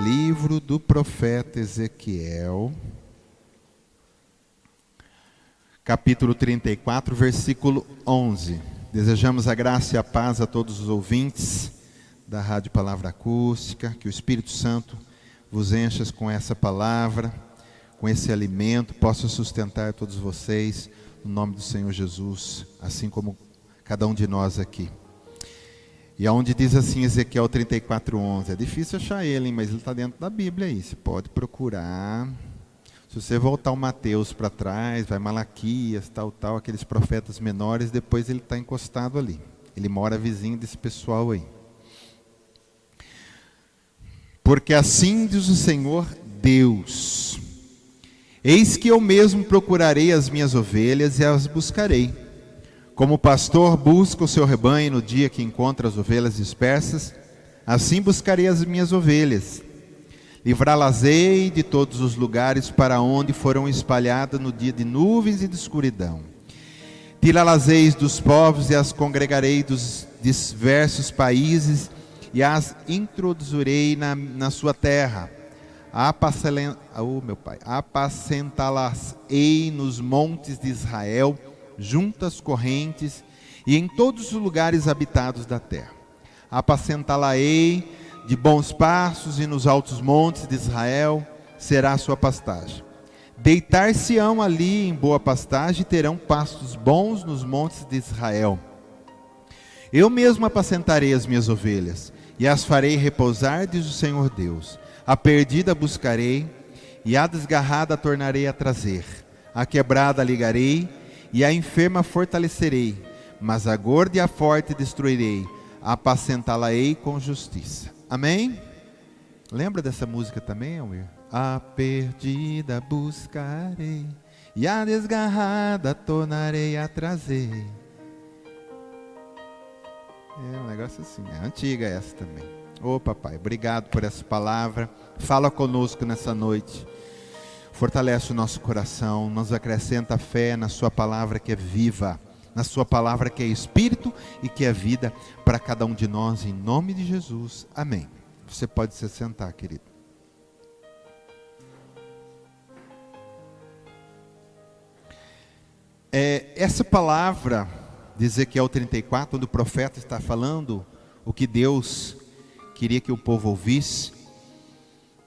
Livro do profeta Ezequiel, capítulo 34, versículo 11. Desejamos a graça e a paz a todos os ouvintes da Rádio Palavra Acústica, que o Espírito Santo vos encha com essa palavra, com esse alimento, possa sustentar todos vocês, no nome do Senhor Jesus, assim como cada um de nós aqui. E aonde diz assim Ezequiel 34:11, é difícil achar ele, mas ele está dentro da Bíblia aí, você pode procurar. Se você voltar o Mateus para trás, vai Malaquias, tal, aqueles profetas menores, depois ele está encostado ali. Ele mora vizinho desse pessoal aí. Porque assim diz o Senhor Deus: eis que eu mesmo procurarei as minhas ovelhas e as buscarei. Como o pastor busca o seu rebanho no dia que encontra as ovelhas dispersas, assim buscarei as minhas ovelhas. Livrá-las-ei de todos os lugares para onde foram espalhadas no dia de nuvens e de escuridão. Tirá-las-ei dos povos e as congregarei dos diversos países e as introduzirei na sua terra. Apacentá-las-ei nos montes de Israel, junto às correntes e em todos os lugares habitados da terra. Apacentá-la-ei de bons pastos e nos altos montes de Israel será a sua pastagem. Deitar-se-ão ali em boa pastagem e terão pastos bons nos montes de Israel. Eu mesmo apacentarei as minhas ovelhas e as farei repousar, diz o Senhor Deus. A perdida buscarei e a desgarrada tornarei a trazer. A quebrada ligarei e a enferma fortalecerei, mas a gorda e a forte destruirei, apacentá-la-ei com justiça. Amém? Lembra dessa música também, Almir? A perdida buscarei, e a desgarrada tornarei a trazer. É um negócio assim, é antiga essa também. Ô papai, obrigado por essa palavra, fala conosco nessa noite. Fortalece o nosso coração, nos acrescenta fé na sua palavra que é viva, na sua palavra que é espírito e que é vida para cada um de nós, em nome de Jesus, amém. Você pode se sentar, querido. Essa palavra de Ezequiel 34, onde o profeta está falando o que Deus queria que o povo ouvisse.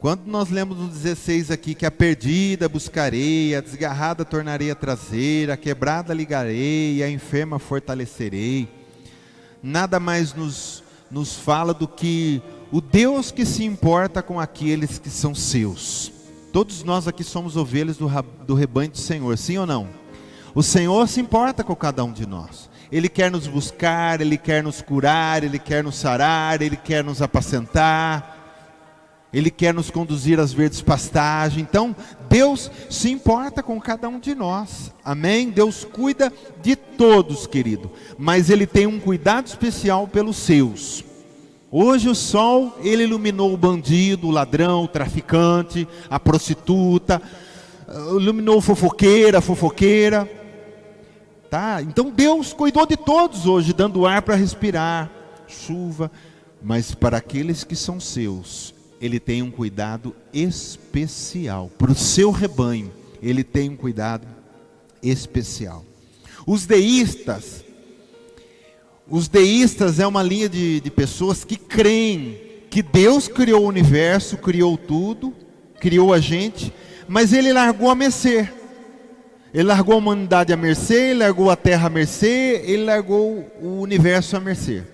Quando nós lemos no 16 aqui, que a perdida buscarei, a desgarrada tornarei a trazer, a quebrada ligarei, a enferma fortalecerei, nada mais nos fala do que o Deus que se importa com aqueles que são seus. Todos nós aqui somos ovelhas do rebanho do Senhor, sim ou não? O Senhor se importa com cada um de nós. Ele quer nos buscar, Ele quer nos curar, Ele quer nos sarar, Ele quer nos apacentar, Ele quer nos conduzir às verdes pastagens. Então, Deus se importa com cada um de nós. Amém? Deus cuida de todos, querido. Mas Ele tem um cuidado especial pelos seus. Hoje o sol, ele iluminou o bandido, o ladrão, o traficante, a prostituta. Iluminou o fofoqueiro, a fofoqueira. Tá? Então Deus cuidou de todos hoje, dando ar para respirar, chuva. Mas para aqueles que são seus, Ele tem um cuidado especial. Para o seu rebanho, Ele tem um cuidado especial. Os deístas é uma linha de pessoas que creem que Deus criou o universo, criou tudo, criou a gente, mas Ele largou a mercê. Ele largou a humanidade a mercê, Ele largou a terra a mercê, Ele largou o universo a mercê.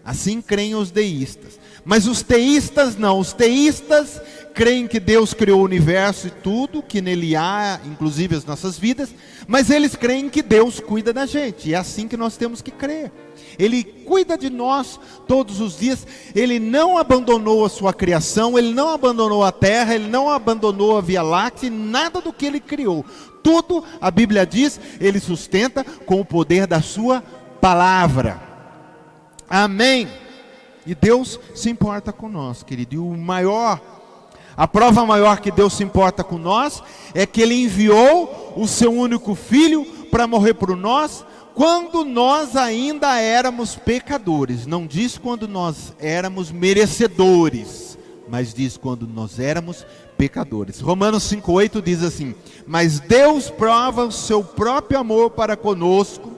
Assim creem os deístas. Mas os teístas não, os teístas creem que Deus criou o universo e tudo, que nele há, inclusive as nossas vidas, mas eles creem que Deus cuida da gente, e é assim que nós temos que crer. Ele cuida de nós todos os dias, Ele não abandonou a sua criação, Ele não abandonou a terra, Ele não abandonou a Via Láctea, nada do que Ele criou. Tudo, a Bíblia diz, Ele sustenta com o poder da sua palavra. Amém? E Deus se importa com nós, querido. E a prova maior que Deus se importa com nós é que Ele enviou o seu único filho para morrer por nós, quando nós ainda éramos pecadores. Não diz quando nós éramos merecedores. mas diz quando nós éramos pecadores. Romanos 5,8 diz assim: mas Deus prova o seu próprio amor para conosco,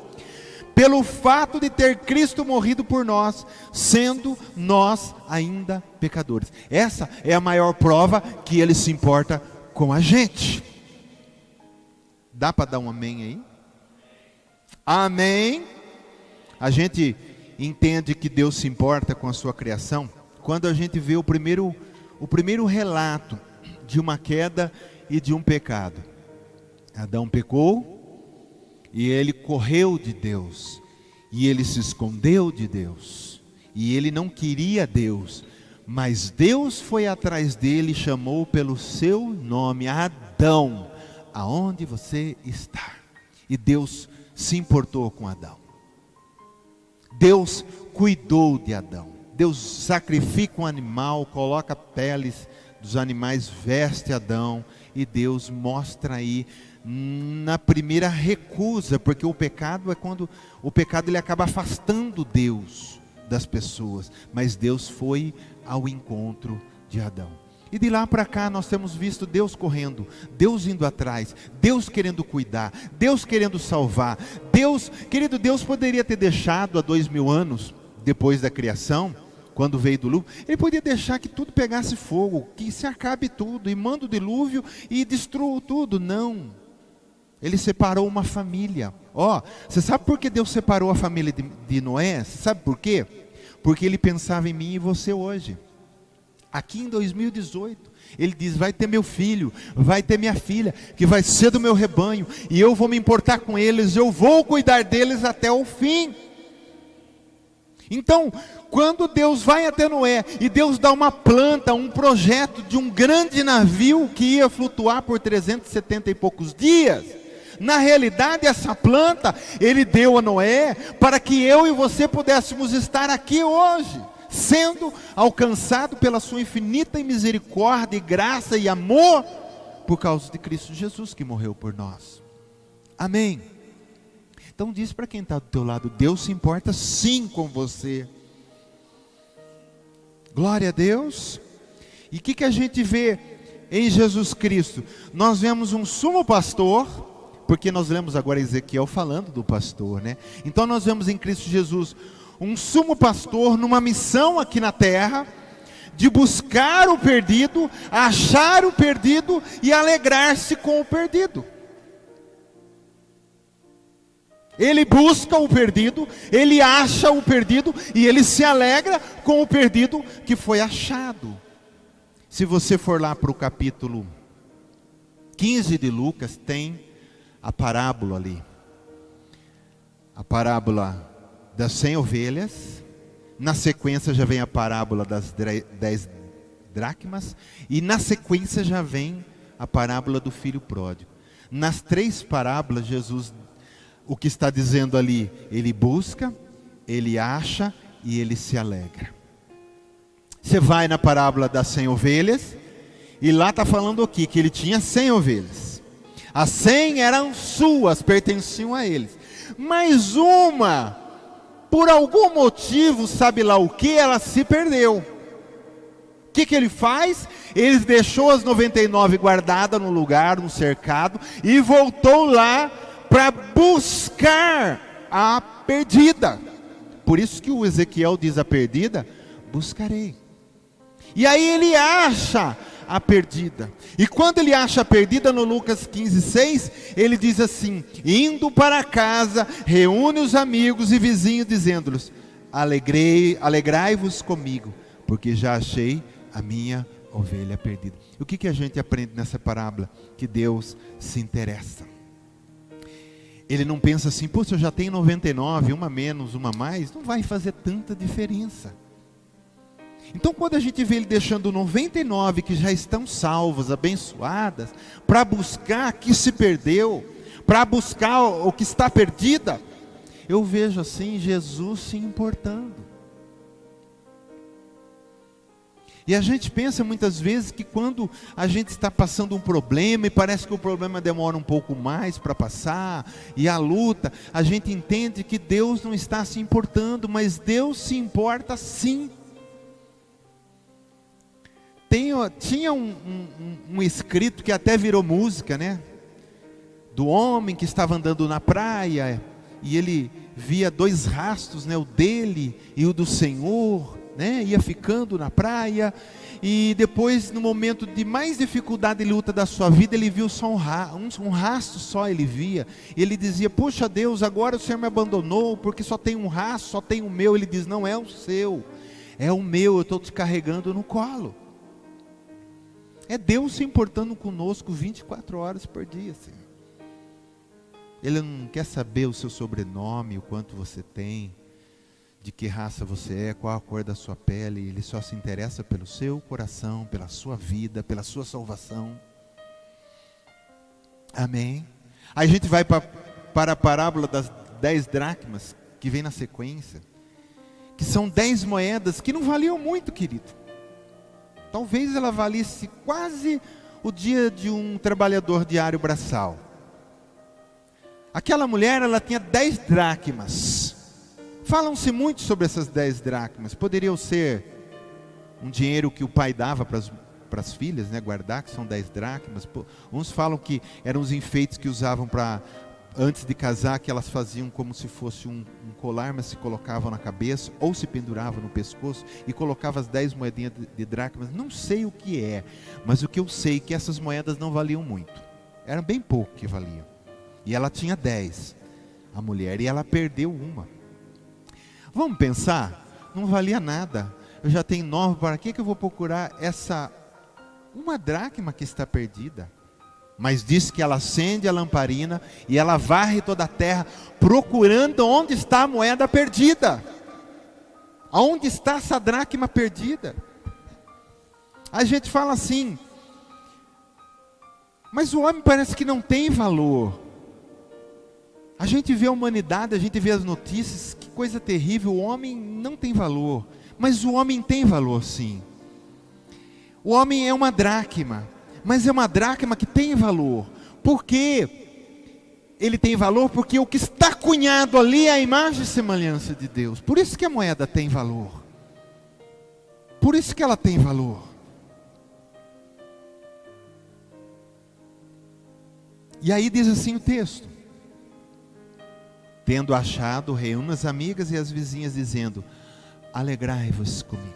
pelo fato de ter Cristo morrido por nós, sendo nós ainda pecadores. Essa é a maior prova que Ele se importa com a gente. Dá para dar um amém aí? Amém. A gente entende que Deus se importa com a sua criação quando a gente vê o primeiro relato de uma queda e de um pecado. Adão pecou e ele correu de Deus, e ele se escondeu de Deus, e ele não queria Deus, mas Deus foi atrás dele e chamou pelo seu nome: Adão, aonde você está? E Deus se importou com Adão. Deus cuidou de Adão. Deus sacrifica um animal, coloca peles dos animais, veste Adão, e Deus mostra aí na primeira recusa, porque o pecado é quando o pecado ele acaba afastando Deus das pessoas, mas Deus foi ao encontro de Adão. E de lá para cá nós temos visto Deus correndo, Deus indo atrás, Deus querendo cuidar, Deus querendo salvar. Deus, querido, Deus poderia ter deixado há 2000 anos, depois da criação, quando veio do dilúvio, Ele podia deixar que tudo pegasse fogo, que se acabe tudo, e manda o dilúvio e destrua tudo. Não, Ele separou uma família. Você sabe por que Deus separou a família de Noé? Você sabe por quê? Porque Ele pensava em mim e você hoje. Aqui em 2018, Ele diz: vai ter meu filho, vai ter minha filha, que vai ser do meu rebanho, e eu vou me importar com eles, eu vou cuidar deles até o fim. Então, quando Deus vai até Noé, e Deus dá uma planta, um projeto de um grande navio, que ia flutuar por 370 e poucos dias, na realidade essa planta, Ele deu a Noé, para que eu e você pudéssemos estar aqui hoje, sendo alcançado pela sua infinita misericórdia, e graça e amor, por causa de Cristo Jesus, que morreu por nós. Amém. Então diz para quem está do teu lado: Deus se importa sim com você. Glória a Deus. E o que a gente vê em Jesus Cristo? Nós vemos um sumo pastor, porque nós lemos agora Ezequiel falando do pastor, né? Então nós vemos em Cristo Jesus um sumo pastor numa missão aqui na terra, de buscar o perdido, achar o perdido e alegrar-se com o perdido. Ele busca o perdido, ele acha o perdido e ele se alegra com o perdido que foi achado. Se você for lá para o capítulo 15 de Lucas, tem a parábola ali. A parábola das 100 ovelhas, na sequência já vem a parábola das 10 dracmas, e na sequência já vem a parábola do filho pródigo. Nas 3 parábolas, Jesus, o que está dizendo ali, ele busca, ele acha e ele se alegra. Você vai na parábola das 100 ovelhas, e lá está falando aqui, que ele tinha 100 ovelhas. As 100 eram suas, pertenciam a eles, mas uma, por algum motivo, sabe lá o que, ela se perdeu. O que ele faz? Ele deixou as 99 guardadas no lugar, no cercado, e voltou lá para buscar a perdida. Por isso que o Ezequiel diz: a perdida buscarei. E aí ele acha a perdida. E quando ele acha a perdida, no Lucas 15:6, ele diz assim: indo para casa, reúne os amigos e vizinhos, dizendo-lhes: alegrai-vos comigo, porque já achei a minha ovelha perdida. O que a gente aprende nessa parábola? Que Deus se interessa. Ele não pensa assim: se eu já tenho 99, uma menos, uma mais, não vai fazer tanta diferença. Então quando a gente vê ele deixando 99 que já estão salvas, abençoadas, para buscar a que se perdeu, para buscar o que está perdida, eu vejo assim Jesus se importando. E a gente pensa muitas vezes que quando a gente está passando um problema, e parece que o problema demora um pouco mais para passar, e a luta, a gente entende que Deus não está se importando, mas Deus se importa sim. tinha um escrito que até virou música, né? Do homem que estava andando na praia, e ele via dois rastros, né? O dele e o do Senhor, né? Ia ficando na praia, e depois, no momento de mais dificuldade e luta da sua vida, ele viu só um rastro só ele via. Ele dizia: puxa Deus, agora o Senhor me abandonou, porque só tem um rastro, só tem o meu. Ele diz: não é o seu, é o meu, eu estou te carregando no colo. É Deus se importando conosco 24 horas por dia, Senhor. Ele não quer saber o seu sobrenome, o quanto você tem, de que raça você é, qual a cor da sua pele. Ele só se interessa pelo seu coração, pela sua vida, pela sua salvação. Amém? Aí a gente vai para a parábola das 10 dracmas, que vem na sequência, que são 10 moedas que não valiam muito, querido. Talvez ela valisse quase o dia de um trabalhador diário braçal. Aquela mulher, ela tinha 10 dracmas. Falam-se muito sobre essas 10 dracmas. Poderiam ser um dinheiro que o pai dava para as filhas, né, guardar, que são 10 dracmas. Uns falam que eram os enfeites que usavam antes de casar, que elas faziam como se fosse um colar, mas se colocavam na cabeça, ou se penduravam no pescoço, e colocavam as 10 moedinhas de dracmas. Não sei o que é, mas o que eu sei é que essas moedas não valiam muito. Eram bem pouco que valiam. E ela tinha 10, a mulher, e ela perdeu uma. Vamos pensar, não valia nada. Eu já tenho 9, para que eu vou procurar uma dracma que está perdida? Mas diz que ela acende a lamparina e ela varre toda a terra, procurando onde está a moeda perdida. Aonde está essa dracma perdida? A gente fala assim, mas o homem parece que não tem valor. A gente vê a humanidade, a gente vê as notícias, que coisa terrível. O homem não tem valor, mas o homem tem valor, sim. O homem é uma dracma, mas é uma dracma que tem valor. Por quê? Ele tem valor porque o que está cunhado ali é a imagem e semelhança de Deus. Por isso que a moeda tem valor. Por isso que ela tem valor. E aí diz assim o texto: tendo achado, reúne as amigas e as vizinhas, dizendo: alegrai-vos comigo,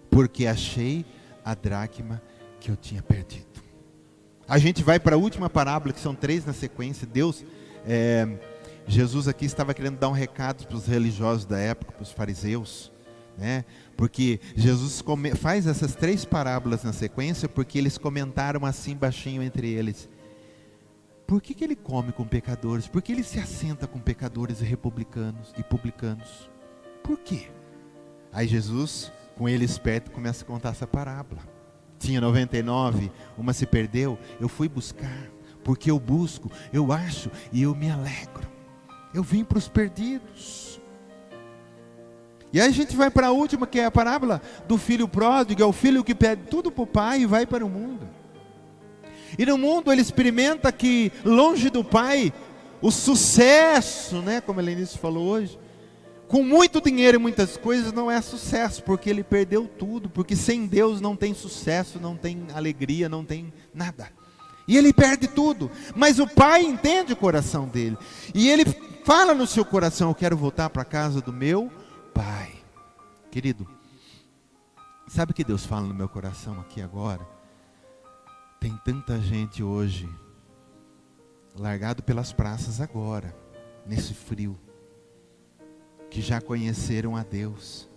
porque achei a dracma que eu tinha perdido. A gente vai para a última parábola, que são 3 na sequência. Jesus aqui estava querendo dar um recado para os religiosos da época, para os fariseus, né? Porque Jesus faz essas 3 parábolas na sequência, porque eles comentaram assim baixinho entre eles: por que ele come com pecadores? Por que ele se assenta com pecadores e publicanos? Por quê? Aí Jesus, com ele esperto, começa a contar essa parábola. Tinha 99, uma se perdeu. Eu fui buscar, porque eu busco, eu acho e eu me alegro. Eu vim para os perdidos. E aí a gente vai para a última, que é a parábola do filho pródigo. É o filho que pede tudo para o pai e vai para o mundo. E no mundo ele experimenta que, longe do pai, o sucesso, né, como a Helenice falou hoje, com muito dinheiro e muitas coisas, não é sucesso, porque ele perdeu tudo. Porque sem Deus não tem sucesso, não tem alegria, não tem nada. E ele perde tudo. Mas o pai entende o coração dele. E ele fala no seu coração: eu quero voltar para a casa do meu pai. Querido, sabe o que Deus fala no meu coração aqui agora? Tem tanta gente hoje largado pelas praças agora, nesse frio, que já conheceram a Deus,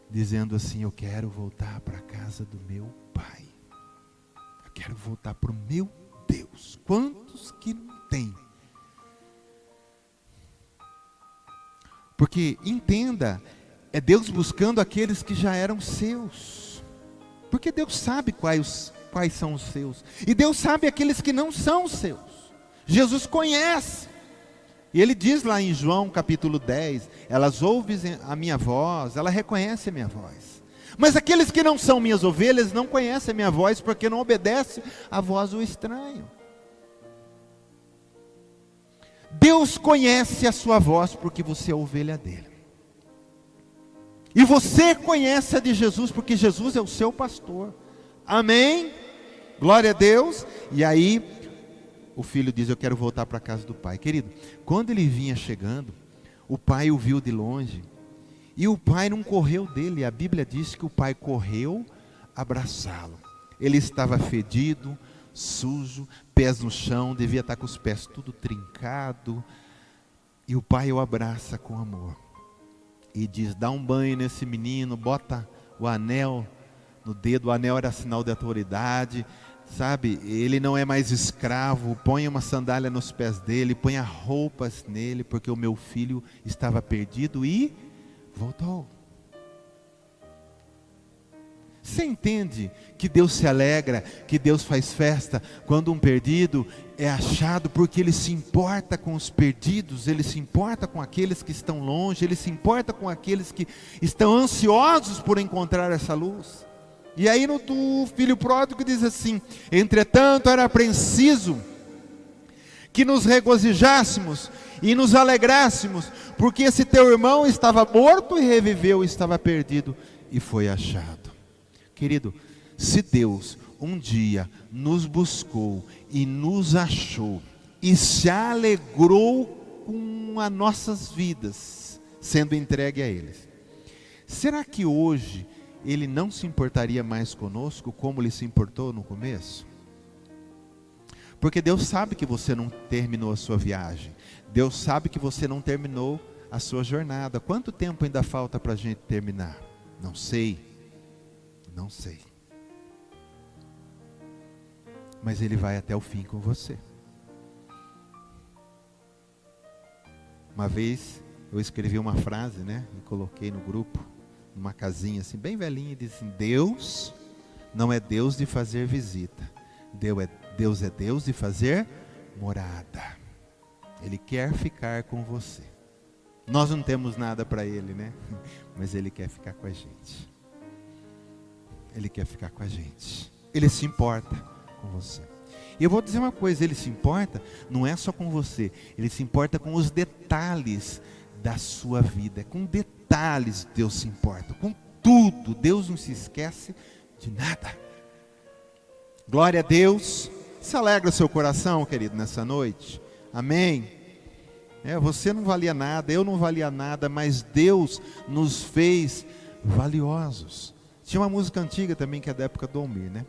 dizendo assim: eu quero voltar para a casa do meu pai. Eu quero voltar para o meu Deus. Quantos que não tem? Porque, entenda, é Deus buscando aqueles que já eram seus. Porque Deus sabe quais são os seus. E Deus sabe aqueles que não são seus. Jesus conhece. E ele diz lá em João capítulo 10, elas ouvem a minha voz, ela reconhece a minha voz. Mas aqueles que não são minhas ovelhas não conhecem a minha voz, porque não obedecem à voz do estranho. Deus conhece a sua voz porque você é a ovelha dele. E você conhece a de Jesus porque Jesus é o seu pastor. Amém? Glória a Deus. E aí o filho diz: eu quero voltar para a casa do pai. Querido, quando ele vinha chegando, o pai o viu de longe. E o pai não correu dele. A Bíblia diz que o pai correu abraçá-lo. Ele estava fedido, sujo, pés no chão, devia estar com os pés tudo trincado. E o pai o abraça com amor. E diz: dá um banho nesse menino, bota o anel no dedo. O anel era sinal de autoridade. Sabe, ele não é mais escravo. Põe uma sandália nos pés dele, põe roupas nele, porque o meu filho estava perdido e voltou. Você entende que Deus se alegra, que Deus faz festa quando um perdido é achado, porque Ele se importa com os perdidos, Ele se importa com aqueles que estão longe, Ele se importa com aqueles que estão ansiosos por encontrar essa luz. E aí no filho pródigo diz assim: entretanto era preciso que nos regozijássemos e nos alegrássemos, porque esse teu irmão estava morto e reviveu, estava perdido e foi achado. Querido, se Deus um dia nos buscou e nos achou e se alegrou com as nossas vidas sendo entregue a Ele, será que hoje Ele não se importaria mais conosco como Ele se importou no começo? Porque Deus sabe que você não terminou a sua viagem. Deus sabe que você não terminou a sua jornada. Quanto tempo ainda falta para a gente terminar? Não sei. Não sei. Mas Ele vai até o fim com você. Uma vez eu escrevi uma frase, né? E coloquei no grupo, numa casinha assim, bem velhinha, e disse assim: Deus não é Deus de fazer visita. Deus é Deus de fazer morada. Ele quer ficar com você. Nós não temos nada para Ele, né? Mas Ele quer ficar com a gente. Ele quer ficar com a gente. Ele se importa com você. E eu vou dizer uma coisa: Ele se importa não é só com você. Ele se importa com os detalhes da sua vida. Com detalhes Deus se importa. Com tudo. Deus não se esquece de nada. Glória a Deus. Se alegra o seu coração, querido, nessa noite. Amém. Você não valia nada, eu não valia nada, mas Deus nos fez valiosos. Tinha uma música antiga também, que é da época do Almir, né?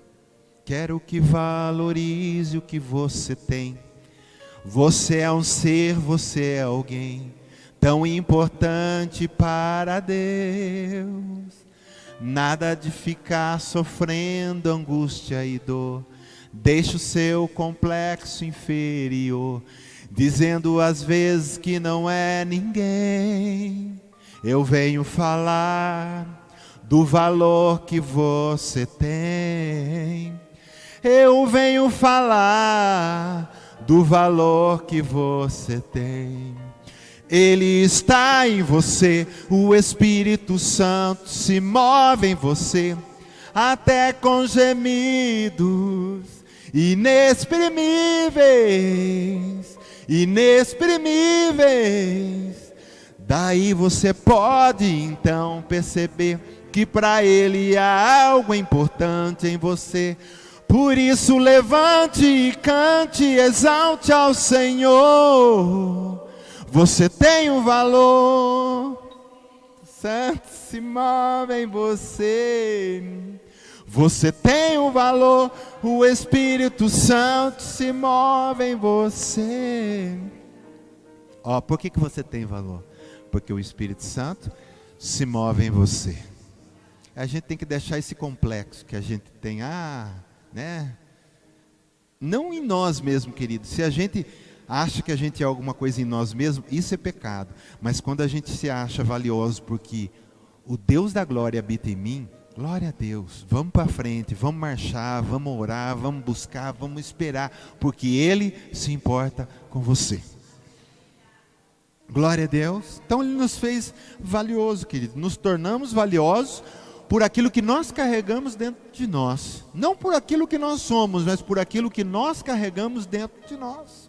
Quero que valorize o que você tem. Você é um ser, você é alguém tão importante para Deus. Nada de ficar sofrendo angústia e dor. Deixa o seu complexo inferior, dizendo às vezes que não é ninguém. Eu venho falar do valor que você tem. Eu venho falar do valor que você tem. Ele está em você, o Espírito Santo se move em você, até com gemidos inexprimíveis, inexprimíveis. Daí você pode então perceber que para Ele há algo importante em você. Por isso levante e cante, exalte ao Senhor. Você tem um valor, o Santo se move em você. Você tem um valor, o Espírito Santo se move em você. Por que você tem valor? Porque o Espírito Santo se move em você. A gente tem que deixar esse complexo que a gente tem, né? Não em nós mesmos, querido. Se a gente acha que a gente é alguma coisa em nós mesmos, isso é pecado. Mas quando a gente se acha valioso porque o Deus da glória habita em mim, glória a Deus, vamos para frente, vamos marchar, vamos orar, vamos buscar, vamos esperar, porque Ele se importa com você. Glória a Deus. Então Ele nos fez valioso, querido. Nos tornamos valiosos por aquilo que nós carregamos dentro de nós. Não por aquilo que nós somos, mas por aquilo que nós carregamos dentro de nós.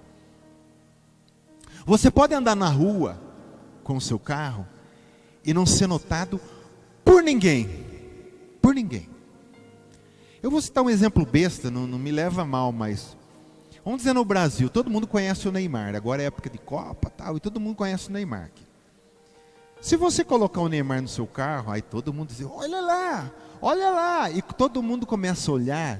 Você pode andar na rua com o seu carro e não ser notado por ninguém. Por ninguém. Eu vou citar um exemplo besta, não me leva a mal, mas vamos dizer, no Brasil, todo mundo conhece o Neymar. Agora é época de Copa, tal, e todo mundo conhece o Neymar aqui. Se você colocar o Neymar no seu carro, aí todo mundo diz, olha lá, e todo mundo começa a olhar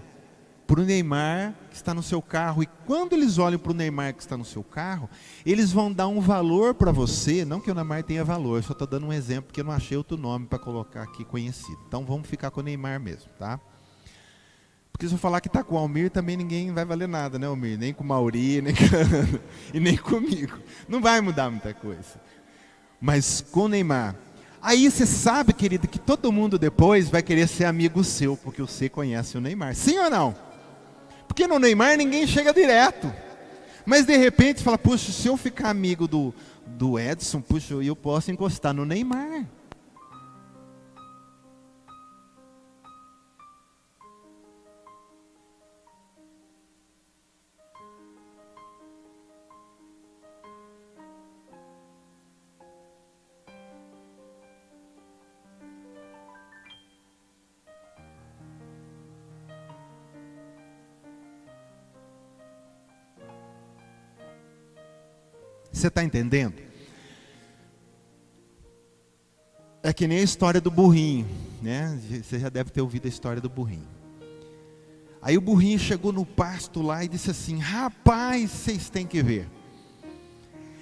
para o Neymar que está no seu carro, e quando eles olham para o Neymar que está no seu carro, eles vão dar um valor para você, não que o Neymar tenha valor, eu só estou dando um exemplo, porque eu não achei outro nome para colocar aqui conhecido. Então vamos ficar com o Neymar mesmo, tá? Porque se eu falar que está com o Almir, também ninguém vai valer nada, né, Almir? Nem com o Mauri, nem com... e nem comigo. Não vai mudar muita coisa. Mas com o Neymar. Aí você sabe, querido, que todo mundo depois vai querer ser amigo seu, porque você conhece o Neymar. Sim ou não? Porque no Neymar ninguém chega direto. Mas de repente fala, puxa, se eu ficar amigo do Edson, puxa, eu posso encostar no Neymar. Você está entendendo? É que nem a história do burrinho, né? Você já deve ter ouvido a história do burrinho. Aí o burrinho chegou no pasto lá e disse assim, rapaz, vocês têm que ver.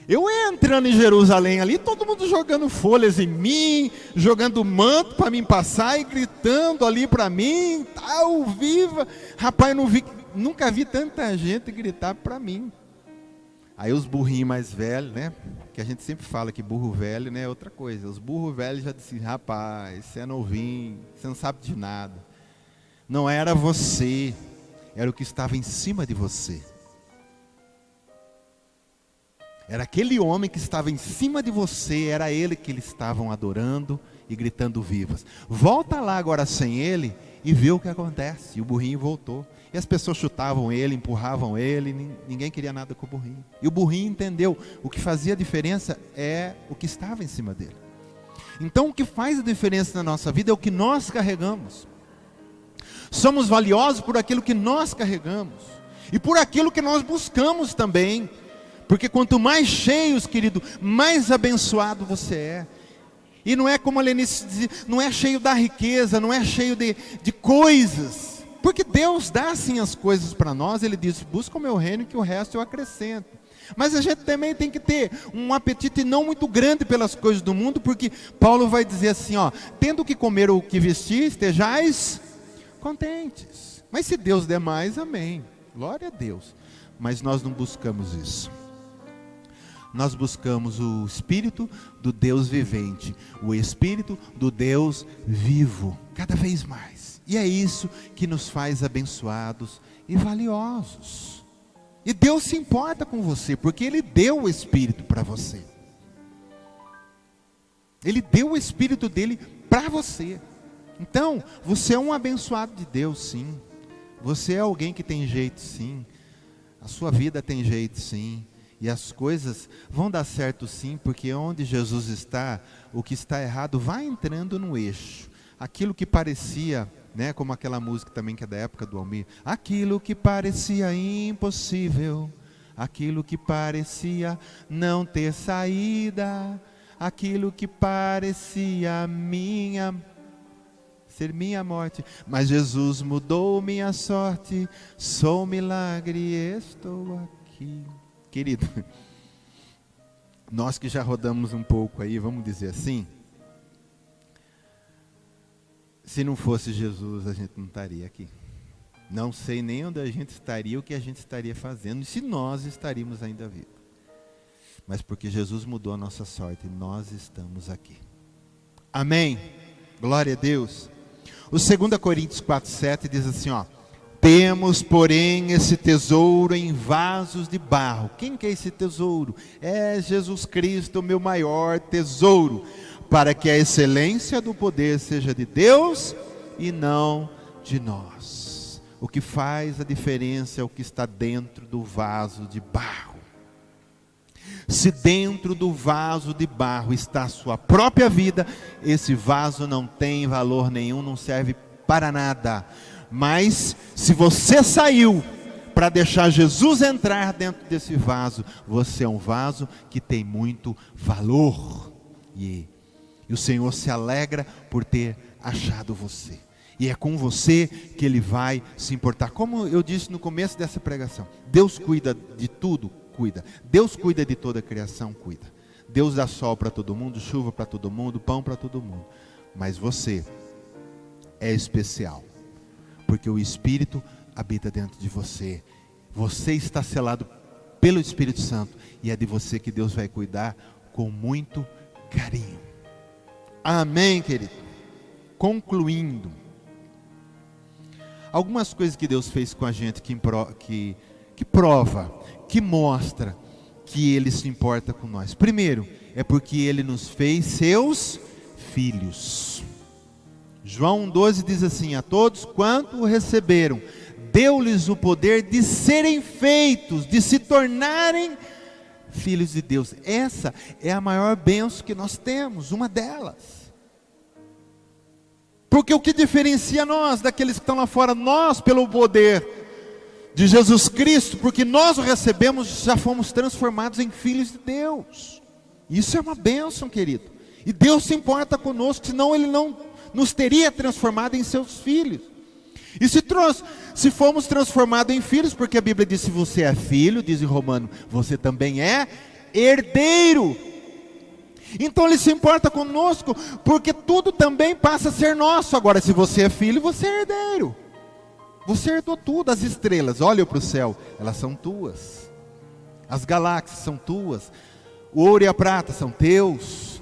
Eu entrando em Jerusalém ali, todo mundo jogando folhas em mim, jogando manto para mim passar e gritando ali para mim, tal, viva. Rapaz, eu nunca vi tanta gente gritar para mim. Aí os burrinhos mais velhos, né? Que a gente sempre fala que burro velho, né, é outra coisa. Os burros velhos já disseram, rapaz, você é novinho, você não sabe de nada. Não era você, era o que estava em cima de você. Era aquele homem que estava em cima de você, era ele que eles estavam adorando e gritando vivas. Volta lá agora sem ele e vê o que acontece. E o burrinho voltou. E as pessoas chutavam ele, empurravam ele, ninguém queria nada com o burrinho. E o burrinho entendeu, o que fazia a diferença é o que estava em cima dele. Então o que faz a diferença na nossa vida é o que nós carregamos. Somos valiosos por aquilo que nós carregamos. E por aquilo que nós buscamos também. Porque quanto mais cheios, querido, mais abençoado você é. E não é como a Lenice dizia, não é cheio da riqueza, não é cheio de coisas. Porque Deus dá sim as coisas para nós, Ele diz, busca o meu reino que o resto eu acrescento. Mas a gente também tem que ter um apetite não muito grande pelas coisas do mundo, porque Paulo vai dizer assim, ó, tendo que comer ou que vestir, estejais contentes. Mas se Deus der mais, amém, glória a Deus. Mas nós não buscamos isso. Nós buscamos o Espírito do Deus vivente, o Espírito do Deus vivo, cada vez mais. E é isso que nos faz abençoados e valiosos. E Deus se importa com você, porque Ele deu o Espírito para você. Ele deu o Espírito dele para você. Então, você é um abençoado de Deus, sim. Você é alguém que tem jeito, sim. A sua vida tem jeito, sim. E as coisas vão dar certo, sim, porque onde Jesus está, o que está errado vai entrando no eixo. Aquilo que parecia, né, como aquela música também que é da época do Almir, aquilo que parecia impossível, aquilo que parecia não ter saída, aquilo que parecia ser minha morte, mas Jesus mudou minha sorte, sou milagre e estou aqui. Querido, nós que já rodamos um pouco aí, vamos dizer assim, se não fosse Jesus, a gente não estaria aqui. Não sei nem onde a gente estaria, o que a gente estaria fazendo, e se nós estaríamos ainda vivos. Mas porque Jesus mudou a nossa sorte, nós estamos aqui. Amém? Glória a Deus. O 2 Coríntios 4,7 diz assim, ó, temos, porém, esse tesouro em vasos de barro. Quem que é esse tesouro? É Jesus Cristo, o meu maior tesouro, para que a excelência do poder seja de Deus e não de nós. O que faz a diferença é o que está dentro do vaso de barro. Se dentro do vaso de barro está a sua própria vida, esse vaso não tem valor nenhum, não serve para nada. Mas se você saiu para deixar Jesus entrar dentro desse vaso, você é um vaso que tem muito valor. E o Senhor se alegra por ter achado você. E é com você que Ele vai se importar. Como eu disse no começo dessa pregação, Deus cuida de tudo, cuida. Deus cuida de toda a criação, cuida. Deus dá sol para todo mundo, chuva para todo mundo, pão para todo mundo. Mas você é especial, porque o Espírito habita dentro de você. Você está selado pelo Espírito Santo, e é de você que Deus vai cuidar com muito carinho. Amém, querido? Concluindo, algumas coisas que Deus fez com a gente que prova, que mostra que Ele se importa com nós. Primeiro, é porque Ele nos fez seus filhos. João 12 diz assim: a todos quanto o receberam, deu-lhes o poder de serem feitos, de se tornarem filhos de Deus. Essa é a maior bênção que nós temos, uma delas. Porque o que diferencia nós daqueles que estão lá fora? Nós, pelo poder de Jesus Cristo, porque nós o recebemos, já fomos transformados em filhos de Deus. Isso é uma bênção, querido. E Deus se importa conosco, senão Ele não nos teria transformado em seus filhos. E se fomos transformados em filhos, porque a Bíblia diz: se você é filho, diz em Romano, você também é herdeiro. Então Ele se importa conosco, porque tudo também passa a ser nosso. Agora, se você é filho, você é herdeiro. Você herdou tudo. As estrelas, olha para o céu, elas são tuas. As galáxias são tuas. O ouro e a prata são teus.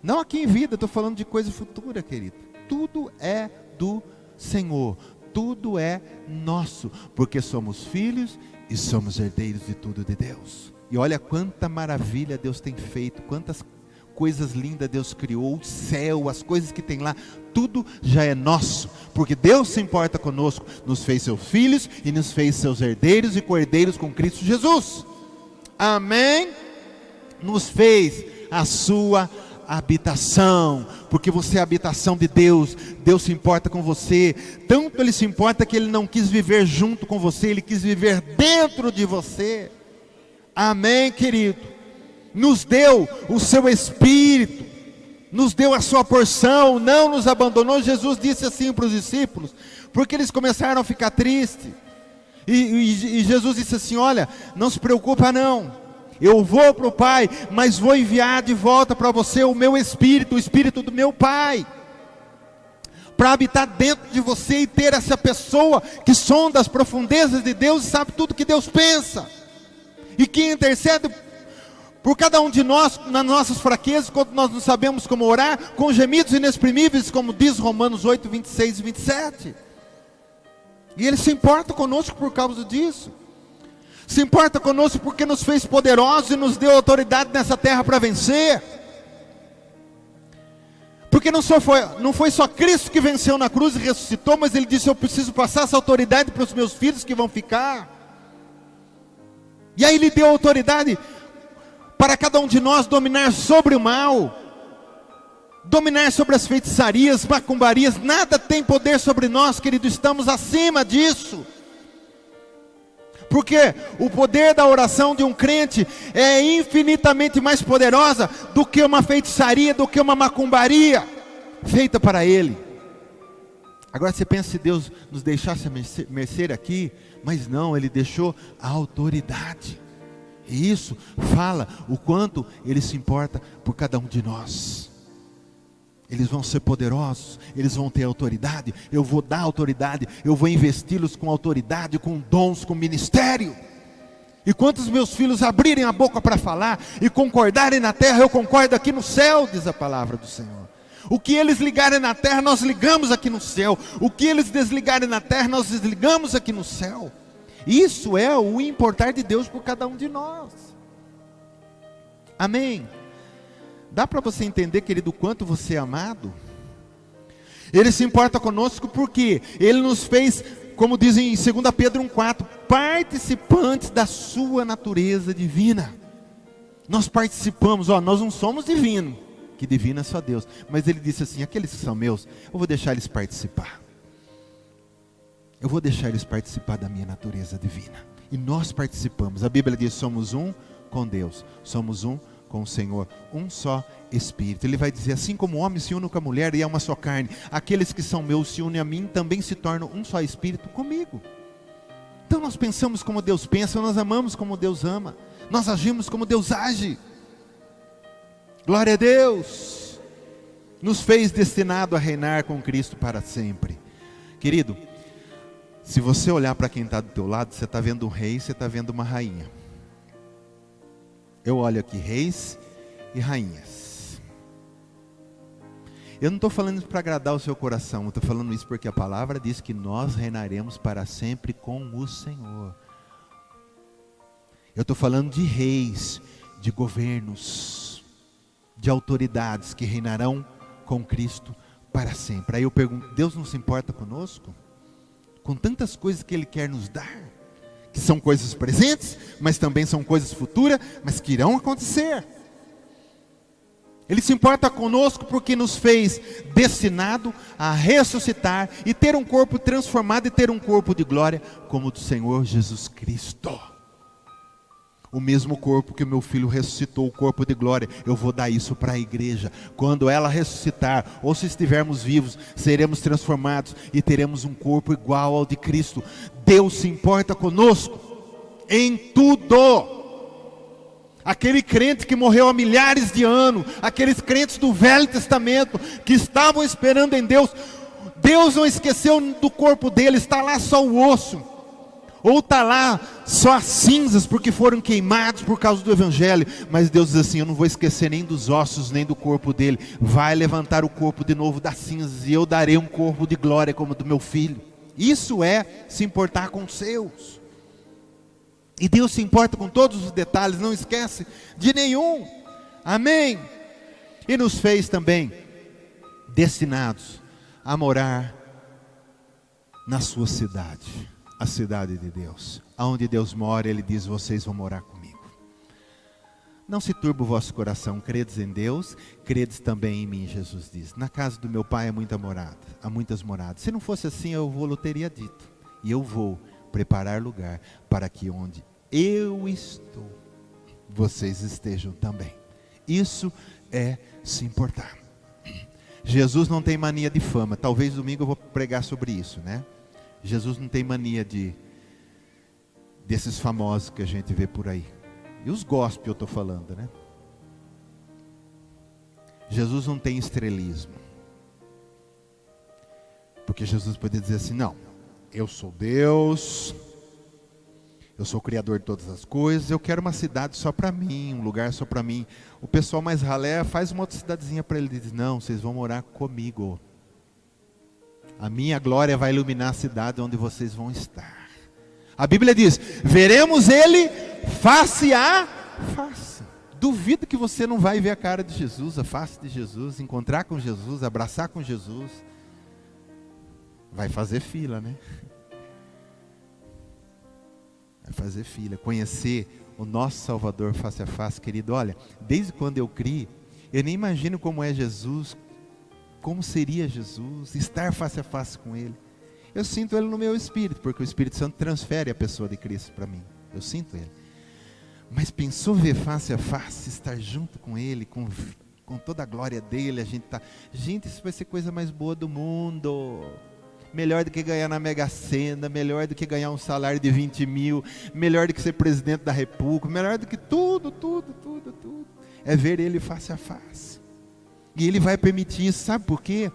Não aqui em vida, estou falando de coisa futura, querido. Tudo é do Senhor. Tudo é nosso, porque somos filhos e somos herdeiros de tudo de Deus. E olha quanta maravilha Deus tem feito, quantas coisas lindas Deus criou, o céu, as coisas que tem lá, tudo já é nosso, porque Deus se importa conosco, nos fez seus filhos e nos fez seus herdeiros e co-herdeiros com Cristo Jesus. Amém? Nos fez a sua habitação, porque você é a habitação de Deus. Deus se importa com você, tanto Ele se importa que Ele não quis viver junto com você, Ele quis viver dentro de você. Amém, querido? Nos deu o seu Espírito, nos deu a sua porção, não nos abandonou. Jesus disse assim para os discípulos, porque eles começaram a ficar tristes, e Jesus disse assim: olha, não se preocupa não, eu vou para o Pai, mas vou enviar de volta para você o meu Espírito, o Espírito do meu Pai, para habitar dentro de você e ter essa pessoa que sonda as profundezas de Deus e sabe tudo que Deus pensa, e que intercede por cada um de nós, nas nossas fraquezas, quando nós não sabemos como orar, com gemidos inexprimíveis, como diz Romanos 8, 26 e 27. E Ele se importa conosco por causa disso. Se importa conosco porque nos fez poderosos e nos deu autoridade nessa terra para vencer. Porque não foi só Cristo que venceu na cruz e ressuscitou, mas Ele disse: eu preciso passar essa autoridade para os meus filhos que vão ficar. E aí Ele deu autoridade para cada um de nós dominar sobre o mal, dominar sobre as feitiçarias, macumbarias. Nada tem poder sobre nós, querido, estamos acima disso. Porque o poder da oração de um crente é infinitamente mais poderosa do que uma feitiçaria, do que uma macumbaria feita para ele. Agora você pensa se Deus nos deixasse mercê aqui, mas não, Ele deixou a autoridade. E isso fala o quanto Ele se importa por cada um de nós. Eles vão ser poderosos, eles vão ter autoridade, eu vou dar autoridade, eu vou investi-los com autoridade, com dons, com ministério. E quantos meus filhos abrirem a boca para falar e concordarem na terra, eu concordo aqui no céu, diz a palavra do Senhor. O que eles ligarem na terra, nós ligamos aqui no céu. O que eles desligarem na terra, nós desligamos aqui no céu. Isso é o importar de Deus por cada um de nós. Amém? Dá para você entender, querido, o quanto você é amado? Ele se importa conosco porque Ele nos fez, como dizem em 2 Pedro 1,4, participantes da sua natureza divina. Nós participamos, nós não somos divinos, que divino é só Deus. Mas Ele disse assim: aqueles que são meus, eu vou deixar eles participar. eu vou deixar eles participar da minha natureza divina. E nós participamos. A Bíblia diz: somos um com Deus, somos um com o Senhor, um só Espírito. Ele vai dizer: assim como o homem se une com a mulher e é uma só carne, aqueles que são meus se unem a mim, também se tornam um só Espírito comigo. Então nós pensamos como Deus pensa, nós amamos como Deus ama, nós agimos como Deus age. Glória a Deus, nos fez destinado a reinar com Cristo para sempre. Querido, se você olhar para quem está do teu lado, você está vendo um rei, você está vendo uma rainha. Eu olho aqui reis e rainhas. Eu não estou falando isso para agradar o seu coração, eu estou falando isso porque a palavra diz que nós reinaremos para sempre com o Senhor. Eu estou falando de reis, de governos, de autoridades que reinarão com Cristo para sempre. Aí eu pergunto: Deus não se importa conosco? Com tantas coisas que Ele quer nos dar, que são coisas presentes, mas também são coisas futuras, mas que irão acontecer. Ele se importa conosco porque nos fez destinado a ressuscitar e ter um corpo transformado e ter um corpo de glória como o do Senhor Jesus Cristo. O mesmo corpo que o meu filho ressuscitou, o corpo de glória, eu vou dar isso para a igreja. Quando ela ressuscitar, ou se estivermos vivos, seremos transformados e teremos um corpo igual ao de Cristo. Deus se importa conosco em tudo. Aquele crente que morreu há milhares de anos, aqueles crentes do Velho Testamento que estavam esperando em Deus, Deus não esqueceu do corpo dele, está lá só o osso. Ou está lá só as cinzas porque foram queimados por causa do Evangelho. Mas Deus diz assim: eu não vou esquecer nem dos ossos, nem do corpo dele. Vai levantar o corpo de novo das cinzas, e eu darei um corpo de glória como o do meu filho. Isso é se importar com os seus. E Deus se importa com todos os detalhes, não esquece de nenhum. Amém? E nos fez também destinados a morar na sua cidade. A cidade de Deus, aonde Deus mora. Ele diz: vocês vão morar comigo. Não se turbe o vosso coração, credes em Deus, credes também em mim. Jesus diz: na casa do meu pai há muitas moradas. Se não fosse assim, eu teria dito. E eu vou preparar lugar para que onde eu estou, vocês estejam também. Isso é se importar. Jesus não tem mania de fama. Talvez domingo eu vou pregar sobre isso, né? Jesus não tem mania desses famosos que a gente vê por aí. E os gospel eu estou falando, né? Jesus não tem estrelismo. Porque Jesus poderia dizer assim: não, eu sou Deus, eu sou o Criador de todas as coisas, eu quero uma cidade só para mim, um lugar só para mim. O pessoal mais ralé faz uma outra cidadezinha para ele e diz: não, vocês vão morar comigo. A minha glória vai iluminar a cidade onde vocês vão estar. A Bíblia diz: veremos Ele face a face. Duvido que você não vai ver a cara de Jesus, a face de Jesus, encontrar com Jesus, abraçar com Jesus. Vai fazer fila, né? Vai fazer fila, conhecer o nosso Salvador face a face, querido. Olha, desde quando eu criei, eu nem imagino como é Jesus, como seria Jesus, estar face a face com Ele. Eu sinto Ele no meu espírito, porque o Espírito Santo transfere a pessoa de Cristo para mim. Eu sinto Ele. Mas pensou ver face a face, estar junto com Ele, com toda a glória dEle, gente, isso vai ser a coisa mais boa do mundo. Melhor do que ganhar na Mega Sena, melhor do que ganhar um salário de 20 mil, melhor do que ser presidente da República, melhor do que tudo. É ver Ele face a face. E Ele vai permitir isso, sabe por quê?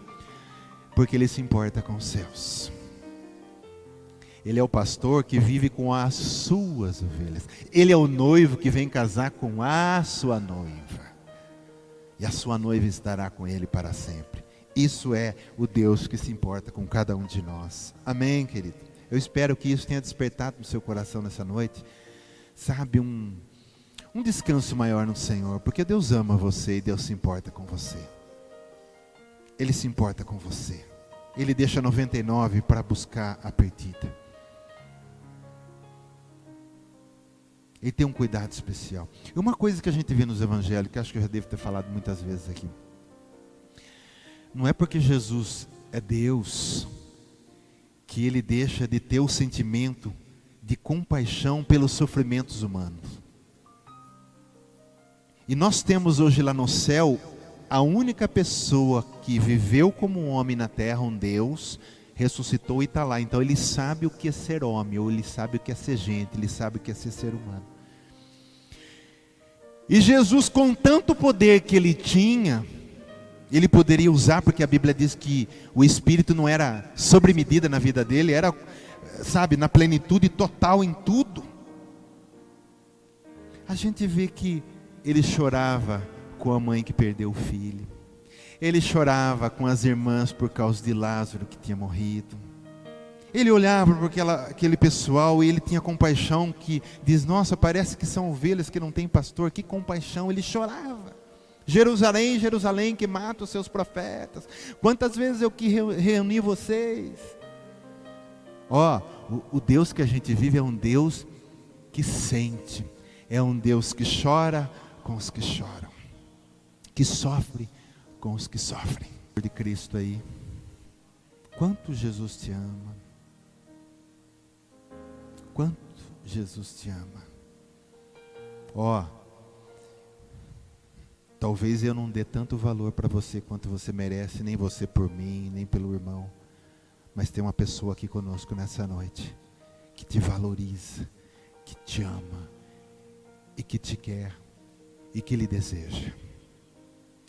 Porque Ele se importa com os seus. Ele é o pastor que vive com as suas ovelhas. Ele é o noivo que vem casar com a sua noiva. E a sua noiva estará com Ele para sempre. Isso é o Deus que se importa com cada um de nós. Amém, querido? Eu espero que isso tenha despertado no seu coração nessa noite, sabe, um descanso maior no Senhor, porque Deus ama você e Deus se importa com você. Ele se importa com você. Ele deixa 99 para buscar a perdida. Ele tem um cuidado especial. E uma coisa que a gente vê nos evangelhos, que acho que eu já devo ter falado muitas vezes aqui, não é porque Jesus é Deus que ele deixa de ter o sentimento de compaixão pelos sofrimentos humanos. E nós temos hoje lá no céu a única pessoa que viveu como um homem na terra, um Deus, ressuscitou e está lá. Então ele sabe o que é ser homem, ou ele sabe o que é ser gente, ele sabe o que é ser humano. E Jesus, com tanto poder que ele tinha, ele poderia usar, porque a Bíblia diz que o Espírito não era sobre medida na vida dele, era, sabe, na plenitude total em tudo. A gente vê que ele chorava com a mãe que perdeu o filho. Ele chorava com as irmãs por causa de Lázaro que tinha morrido. Ele olhava para aquele pessoal e ele tinha compaixão, que diz, nossa, parece que são ovelhas que não tem pastor. Que compaixão, ele chorava. Jerusalém, Jerusalém, que mata os seus profetas. Quantas vezes eu que reuni vocês. O Deus que a gente vive é um Deus que sente. É um Deus que chora com os que choram. Que sofre com os que sofrem. De Cristo aí. Quanto Jesus te ama. Quanto Jesus te ama. Talvez eu não dê tanto valor para você quanto você merece, nem você por mim, nem pelo irmão. Mas tem uma pessoa aqui conosco nessa noite, que te valoriza, que te ama, e que te quer, e que lhe deseja.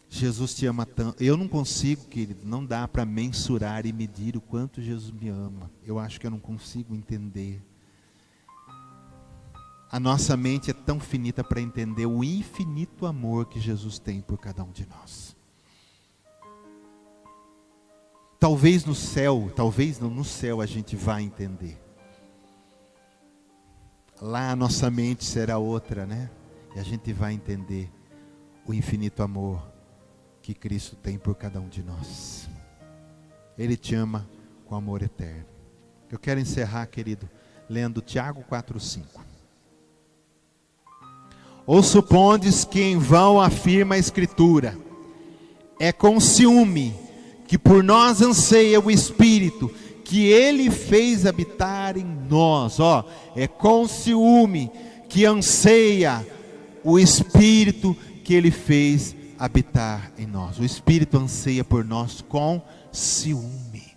Jesus te ama tanto. Eu não consigo, querido, não dá para mensurar e medir o quanto Jesus me ama. Eu acho que eu não consigo entender. A nossa mente é tão finita para entender o infinito amor que Jesus tem por cada um de nós. Talvez no céu, talvez não, no céu a gente vai entender. Lá a nossa mente será outra, né? E a gente vai entender o infinito amor que Cristo tem por cada um de nós. Ele te ama com amor eterno. Eu quero encerrar, querido, lendo Tiago 4:5. Ou supondes que em vão afirma a Escritura, é com ciúme que por nós anseia o Espírito, que Ele fez habitar em nós. É com ciúme que anseia o Espírito que Ele fez habitar em nós. O Espírito anseia por nós com ciúme.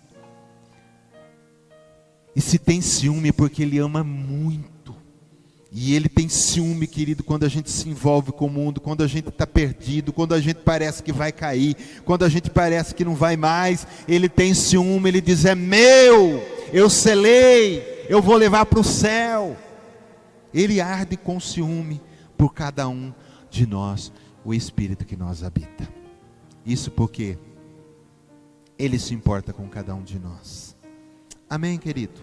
E se tem ciúme é porque Ele ama muito. E Ele tem ciúme, querido, quando a gente se envolve com o mundo, quando a gente está perdido, quando a gente parece que vai cair, quando a gente parece que não vai mais. Ele tem ciúme, Ele diz, é meu, eu selei, eu vou levar para o céu. Ele arde com ciúme por cada um de nós, o Espírito que nós habita. Isso porque Ele se importa com cada um de nós. Amém, querido?